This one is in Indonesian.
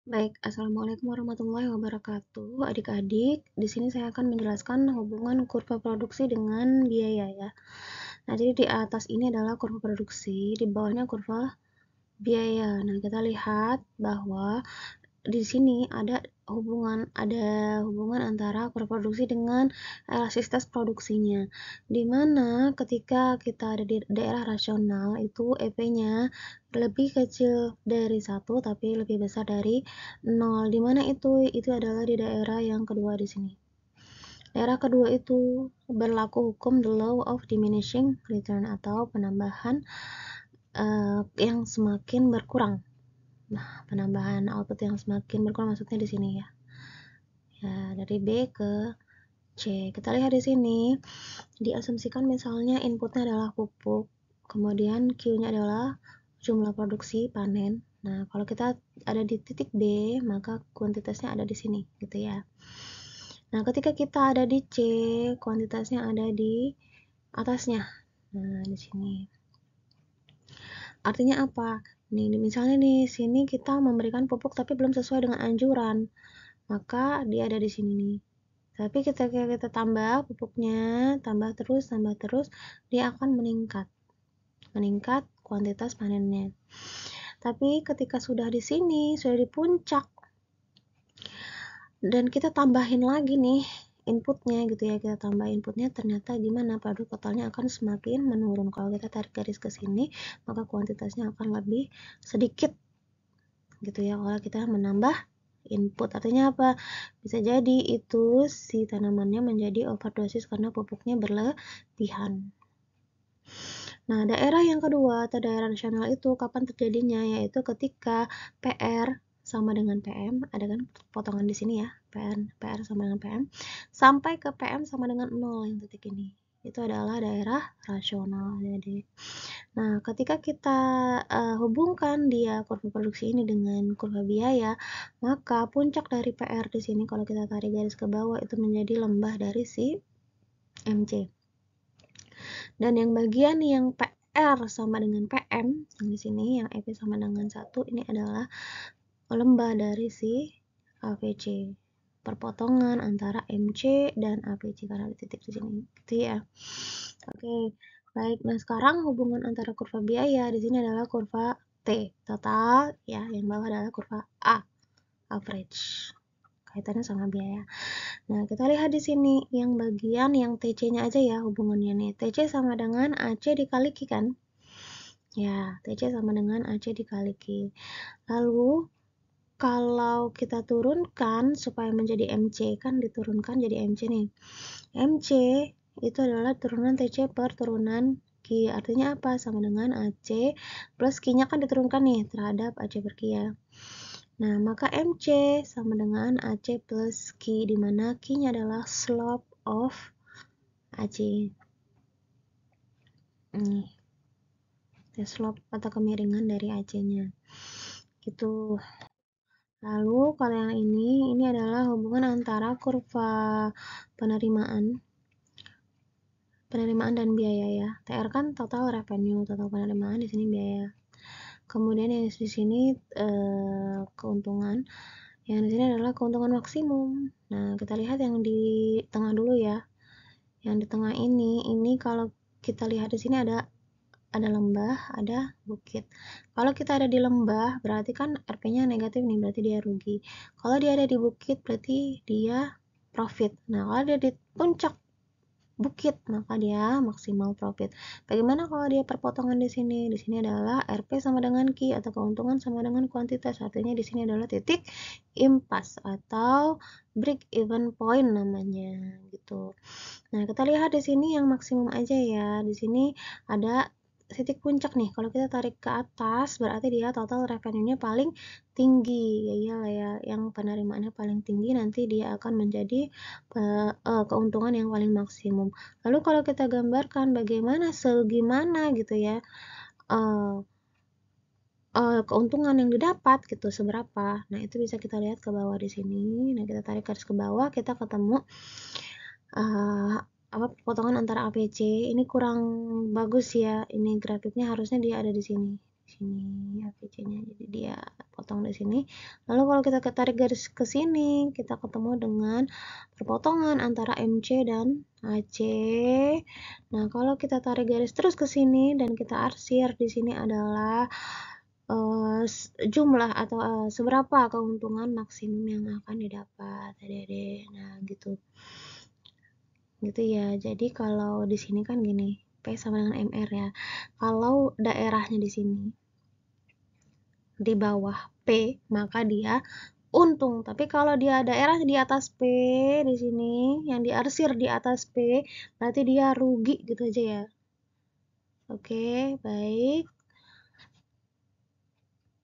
Baik, assalamualaikum warahmatullahi wabarakatuh. Adik-adik, di sini saya akan menjelaskan hubungan kurva produksi dengan biaya ya. Nah, jadi di atas ini adalah kurva produksi, di bawahnya kurva biaya. Nah, kita lihat bahwa di sini ada hubungan antara kurva produksi dengan elastisitas produksinya. Di mana ketika kita ada di daerah rasional itu EP-nya lebih kecil dari 1 tapi lebih besar dari 0. Di mana itu adalah di daerah yang kedua di sini. Daerah kedua itu berlaku hukum the law of diminishing return atau penambahan yang semakin berkurang. Nah, penambahan output yang semakin berkurang maksudnya di sini ya. Ya, dari B ke C. Kita lihat di sini, diasumsikan misalnya inputnya adalah pupuk, kemudian Q-nya adalah jumlah produksi panen. Nah, kalau kita ada di titik B, maka kuantitasnya ada di sini, gitu ya. Nah, ketika kita ada di C, kuantitasnya ada di atasnya. Nah, di sini. Artinya apa? Nih, misalnya di sini kita memberikan pupuk tapi belum sesuai dengan anjuran, maka dia ada di sini nih. Tapi ketika kita tambah pupuknya, tambah terus, dia akan meningkat kuantitas panennya. Tapi ketika sudah di sini, sudah di puncak, dan kita tambahin lagi nih inputnya gitu ya, kita tambah inputnya, ternyata gimana, produk totalnya akan semakin menurun. Kalau kita tarik garis ke sini, maka kuantitasnya akan lebih sedikit gitu ya kalau kita menambah input. Artinya apa? Bisa jadi itu si tanamannya menjadi overdosis karena pupuknya berlebihan. Nah, daerah yang kedua atau daerah rasional itu kapan terjadinya? Yaitu ketika PR sama dengan PM, ada kan potongan di sini ya, PR sama dengan PM, sampai ke PM sama dengan 0 yang titik ini. Itu adalah daerah rasional. Jadi, nah, ketika kita hubungkan dia kurva produksi ini dengan kurva biaya, maka puncak dari PR di sini kalau kita tarik garis ke bawah itu menjadi lembah dari si MC. Dan yang bagian yang PR sama dengan PM, yang di sini yang EP sama dengan 1, ini adalah lembah dari si AVC. Perpotongan antara MC dan AVC karena ada titik di sini. Gitu ya. Oke, baik. Nah, sekarang hubungan antara kurva biaya di sini adalah kurva T, total ya, yang bawah adalah kurva A, average. Kaitannya sama biaya. Nah, kita lihat di sini yang bagian yang TC-nya aja ya hubungannya nih. TC sama dengan AC dikali Q kan? Ya, TC sama dengan AC dikali Q. Lalu kalau kita turunkan supaya menjadi MC, kan diturunkan jadi MC nih. MC itu adalah turunan TC per turunan Q. Artinya apa? Sama dengan AC plus Q-nya kan diturunkan nih terhadap AC per Q ya. Nah, maka MC sama dengan AC plus Q, di mana Q-nya adalah slope of AC. Ini, slope atau kemiringan dari AC-nya. Gitu. Lalu kalau yang ini adalah hubungan antara kurva penerimaan dan biaya ya. TR kan total revenue, total penerimaan, di sini biaya. Kemudian yang di sini keuntungan. Yang di sini adalah keuntungan maksimum. Nah, kita lihat yang di tengah dulu ya. Yang di tengah ini kalau kita lihat di sini ada lembah, ada bukit. Kalau kita ada di lembah, berarti kan RP-nya negatif nih, berarti dia rugi. Kalau dia ada di bukit, berarti dia profit. Nah, kalau dia di puncak bukit, maka dia maksimal profit. Bagaimana kalau dia perpotongan di sini? Di sini adalah RP sama dengan Q atau keuntungan sama dengan kuantitas. Artinya di sini adalah titik impasse atau break even point namanya gitu. Nah, kita lihat di sini yang maksimum aja ya. Di sini ada titik puncak nih. Kalau kita tarik ke atas, berarti dia total revenue-nya paling tinggi. Ya iyalah ya, yang penerimaannya paling tinggi nanti dia akan menjadi keuntungan yang paling maksimum. Lalu kalau kita gambarkan bagaimana segimana gitu ya, keuntungan yang didapat gitu seberapa. Nah, itu bisa kita lihat ke bawah di sini. Nah, kita tarik garis ke bawah, kita ketemu potongan antara ABC. Ini kurang bagus ya. Ini grafiknya harusnya dia ada di sini sini AVC-nya, jadi dia potong di sini. Lalu kalau kita tarik garis ke sini, kita ketemu dengan perpotongan antara MC dan AC. Nah, kalau kita tarik garis terus ke sini dan kita arsir, di sini adalah jumlah atau seberapa keuntungan maksimum yang akan didapat, Adik-adik. Nah, gitu ya. Jadi kalau di sini kan gini, P sama dengan MR ya. Kalau daerahnya di sini di bawah P, maka dia untung. Tapi kalau dia daerah di atas P di sini, yang diarsir di atas P, berarti dia rugi gitu aja ya. Oke, baik.